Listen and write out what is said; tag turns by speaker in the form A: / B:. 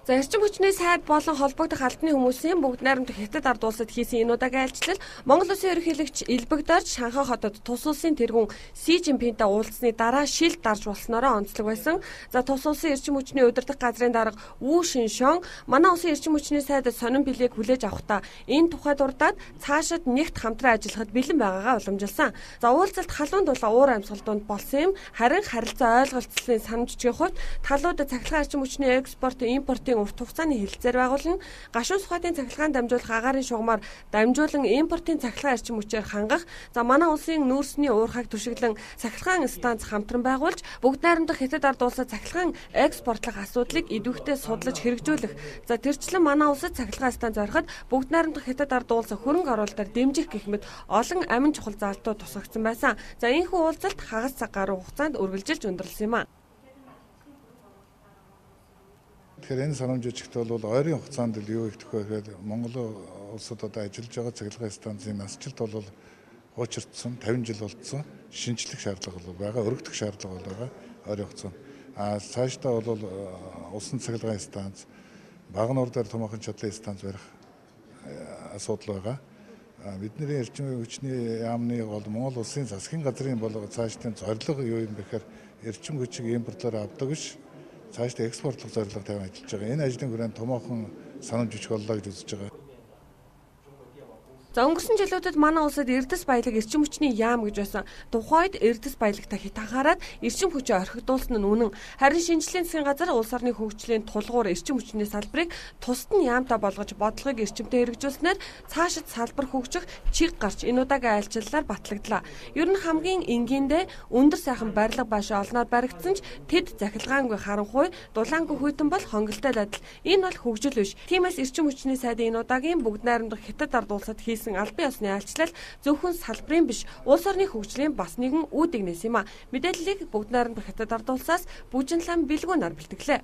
A: За эрчим хүчний сайд болон холбогдох албаны хүмүүсийн бүгд найрамдах хятад ард улсад хийсэн энэ удаагийн айлчлал Монгол Улсын ерөнхийлөгч Илбэгдорж Шанхай хотод тус улсын тэргүүн Си Жинпинтэй уулзсны дараа шилд дарж болсноороо онцлог байсан. За тус улсын эрчим хүчний удирдах газрын дарга Вүү Шиншон манай улсын эрчим хүчний сайд сонин билег хүлээж авахдаа энэ тухай дурдаад цаашид нэгт хамтран ажиллахад бэлэн байгаагаа уламжилсан. За уулзалт халуун дулаан уур амьсгалдуунд болсон юм. Харин харилцаа ойлголцлын санамжчгийн хувьд талуудад цахилгаан эрчим хүчний экспорт импортын урт хугацааны хэлэлцээр байгуулна. Гашуун сухатын цахилгаан дамжуулах агаарын шугамар дамжуулан импортын цахилгаан эрчим хүчээр хангах. За манай улсын нүүрсний уурхайг түшиглэн цахилгаан станц хамтран байгуулж бүгд найрамдах хятад ард улсад цахилгаан экспортлох асуудлыг идэвхтэй судлаж хэрэгжүүлэх. За тэрчлэн манай улсад цахилгаан станц зориход бүгд найрамдах хятад ард улс хөрөнгө оруулалтаар дэмжих гэх мэт олон амин чухал залтууд тусгагдсан байсан. За энэхүү уулзалт хагас цаг гаруй хугацаанд үргэлжилж өндөрлсөн юм а.
B: Тэгэхээр энэ санамжуулагчд бол ойрын хугацаанд л юу их төхөөр Монгол улсад одоо ажиллаж байгаа цахилгаан станцын насжилт бол хуучирдсан 50 жил болцсон шинжлэх шаардлага бол байгаа, өргөдөх шаардлага бол байгаа ойрын хугацаанд. Цаашдаа бол усан цахилгаан станц, багнуур дээр томоохон чадлын станц барих асуудал байгаа. Бидний эрчим хүчний яамны бол Монгол улсын засгийн газрын бол цаашдын зорилго юу юм бэхээр эрчим хүчийг импортлоор авдаг биш цаашдаа экспортлох зорилго тавиан ажиллаж байгаа. Энэ ажлын хүрээнд томоохон санамж хүч боллоо гэж үзэж байгаа.
A: За өнгөрсөн жилүүдэд манай улсад эрдэс баялаг эрчим хүчний яам гэж байсан. Тухайд эрдэс баялагтай хит анхаарад эрчим хүчээ орхигдуулсан нь үнэн. Харин шинжлэлийн засгийн газар улс орны хөгжлийн тулгуур эрчим хүчний салбарыг тусад нь яамтай болгож бодлогыг эрчимтэй хэрэгжүүлснээр цаашид салбар хөгжих чиг гарч энэ удаагийн айлчлалаар батлагдлаа. Ер нь хамгийн энгийндээ өндөр сайхан барилга баашаа олноор баригдсан ч тэд захилгаангүй харанхуй дулаангүй хүйтэн бол хонголтой л адил. Энэ бол хөгжил биш. Тиймээс эрчим хүчний сайдын энэ удаагийн бүгд найрамдах хятад ард улсад хийсэн албан ёсны айлчлал зөвхөн салбарын биш улс орны хөгжлийн бас нэгэн үүдийг нээсэн юм а. Мэдээллийг бүгд найрамдах хятад ард улсаас Бүжинлан Бэлгүүнаар бэлтгэлээ.